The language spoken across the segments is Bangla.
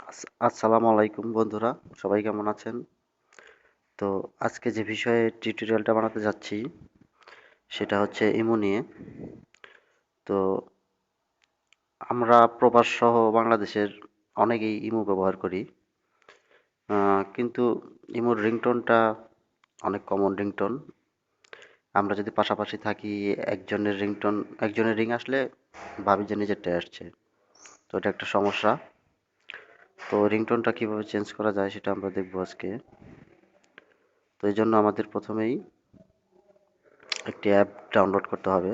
আসসালামু আলাইকুম বন্ধুরা, সবাই কেমন আছেন? তো আজকে যে বিষয়ে টিউটোরিয়ালটা বানাতে যাচ্ছি সেটা হচ্ছে ইমো নিয়ে। তো আমরা প্রবাস সহ বাংলাদেশের অনেকেই ইমো ব্যবহার করি, কিন্তু ইমোর রিংটোনটা অনেক কমন রিংটোন। আমরা যদি পাশাপাশি থাকি, একজনের রিং আসলে ভাবি যে নিজেরটাই আসছে। তো এটা একটা সমস্যা। তো রিংটোনটা কিভাবে চেঞ্জ করা যায় সেটা আমরা দেখবো আজকে। তো এই জন্য আমাদের প্রথমেই একটি অ্যাপ ডাউনলোড করতে হবে।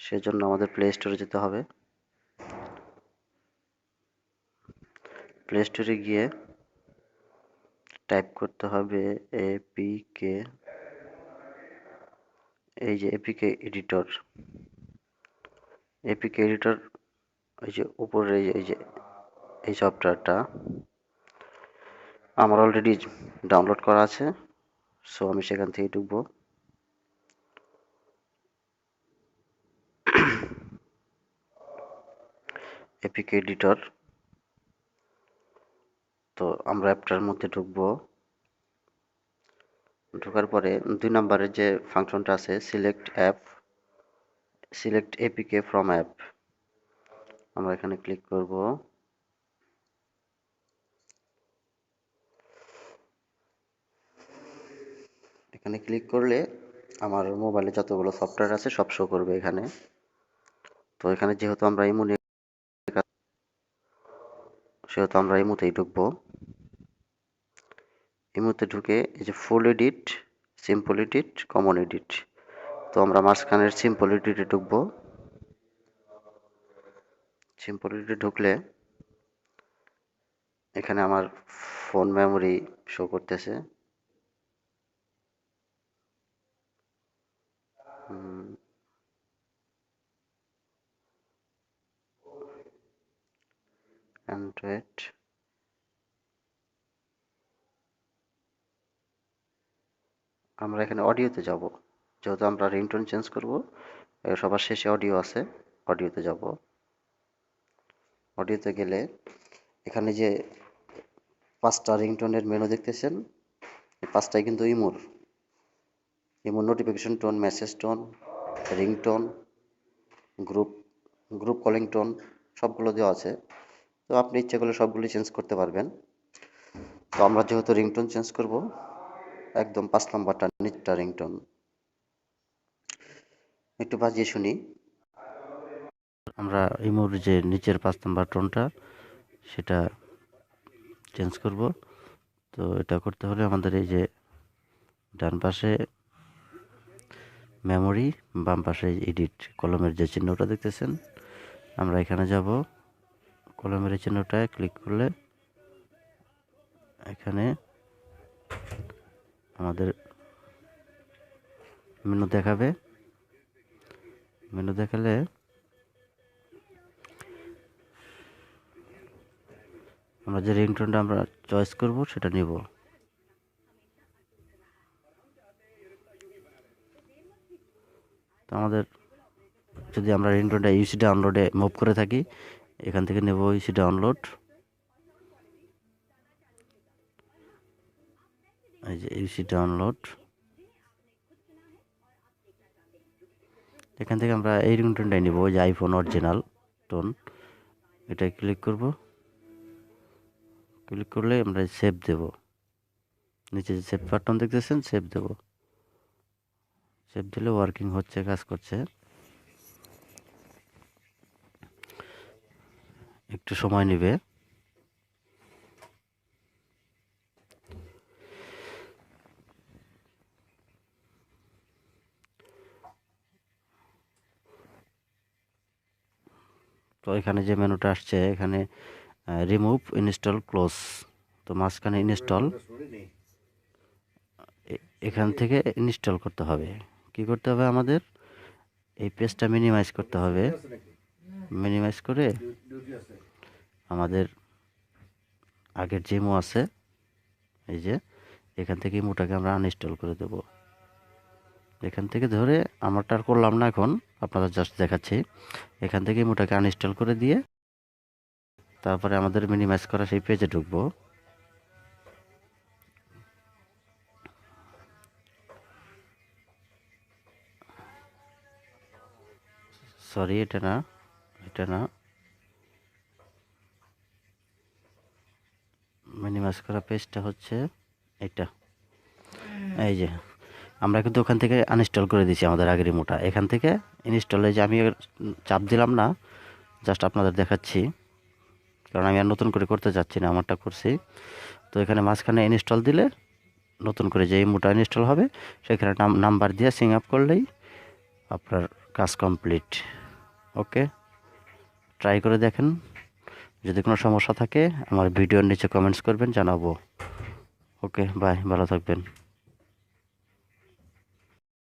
সেজন্য আমাদের প্লে স্টোরে যেতে হবে। প্লে স্টোরে গিয়ে টাইপ করতে হবে এপিকে, এই যে এপিকে এডিটর। এপিকে এডিটর, এই যে উপরে এই যে এই সফটওয়্যারটা আমার অলরেডি ডাউনলোড করা আছে। সো আমি সেখান থেকে ঢুকবো। এপিকে এডিটর, তো আমরা অ্যাপটার মধ্যে ঢুকবো। ঢোকার পরে 2 নম্বরের যে ফাংশনটা আছে, সিলেক্ট এপিকে ফ্রম অ্যাপ, আমরা এখানে ক্লিক করব। এখানে ক্লিক করলে আমার মোবাইলে যতগুলো সফটওয়্যার আছে সব শো করবে এখানে। তো এখানে যেহেতু আমরা ইমো নিয়ে সেহেতু আমরা ইমোতেই ঢুকবো। ইমোতে ঢুকে এই যে full edit, simple edit, common edit, তো আমরা মাঝখানের সিম্পল এডিটে ঢুকবো। সিম্পল এডিটে ঢুকলে এখানে আমার ফোন মেমোরি শো করতেছে। অ্যান্ড্রয়েড, আমরা এখানে অডিওতে যাব। যেহেতু আমরা রিংটোন চেঞ্জ করব, সবার শেষে অডিও আছে, অডিওতে যাব। অডিওতে গেলে এখানে যে 5টা রিংটোনের মেনু দেখতেছেন, এই 5টাই কিন্তু ইমোর notification tone, message tone, ringtone, group group calling tone, সবগুলো দেওয়া আছে। তো আপনি ইচ্ছে করলে সবগুলো চেঞ্জ করতে পারবেন। তো আমরা যেহেতু রিংটোন চেঞ্জ করব, একদম 5 নম্বরটা নিচটা রিংটোন একটু বাজিয়ে শুনি। আমরা ইমোর যে নিচের 5 নম্বর টোনটা সেটা চেঞ্জ করব। তো এটা করতে হলে আমাদের এই যে ডান পাশে মেমোরি, বাম পাশে এডিট কলমের যে চিহ্নটা দেখতেছেন, আমরা এখানে যাব। কলমের এই চিহ্নটায় ক্লিক করলে এখানে আমাদের মেনু দেখাবে। মেনু দেখালে আমরা যে রিংটোনটা আমরা চয়েস করব সেটা নিব। তো আমাদের যদি আমরা রিংটোনটা ইউসি ডাউনলোডে মুভ করে থাকি, এখান থেকে নেব ইউসি ডাউনলোড। এই যে ইউসি ডাউনলোড, এখান থেকে আমরা এই রিংটোনটাই নিব, ওই যে আইফোন অরিজিনাল টোন। এটা ক্লিক করব। ক্লিক করলে আমরা সেভ দেব। নিচে যে সেভ বাটন দেখতেছেন, সেভ দেব। সেভ দিলে ওয়ার্কিং হচ্ছে, কাজ করছে। একটু সময় নেবে। তো এখানে যে মেনুটা আসছে, এখানে রিমুভ, ইনস্টল, ক্লোজ, তো মাঝখানে ইনস্টল, এখান থেকে ইনস্টল করতে হবে। কি করতে হবে আমাদের? এই পেজটা মিনিমাইজ করতে হবে। মিনিমাইজ করে আমাদের আগের যে ইমো আছে, এই যে এখান থেকে ইমোটাকে আমরা আনইনস্টল করে দেব। এখান থেকে ধরে, আমারটা আর করলাম না এখন, আপনাদের জাস্ট দেখাচ্ছি। এখান থেকে ইমোটাকে আনইনস্টল করে দিয়ে তারপরে আমাদের মিনিমাইজ করা সেই পেজে ঢুকবো। সরি, এটা না, এটা না, মিনিমাইজ করা পেজটা হচ্ছে এটা। এই যে আমরা কিন্তু ওখান থেকে আনইনস্টল করে দিয়েছি আমাদের আগের রিমোটটা। এখান থেকে ইনস্টলে যে আমি চাপ দিলাম না, জাস্ট আপনাদের দেখাচ্ছি, কারণ আমি আর নতুন করে করতে চাচ্ছি না, আমারটা করছি। তো এখানে মাঝখানে ইনস্টল দিলে নতুন করে যে ইমোটা ইনস্টল হবে সেখানে নাম্বার দিয়ে সিং আপ করলেই আপনার কাজ কমপ্লিট। ওকে, ট্রাই করে দেখেন। যদি কোনো সমস্যা থাকে আমার ভিডিওর নিচে কমেন্টস করবেন, জানাবো। ওকে, বাই, ভালো থাকবেন।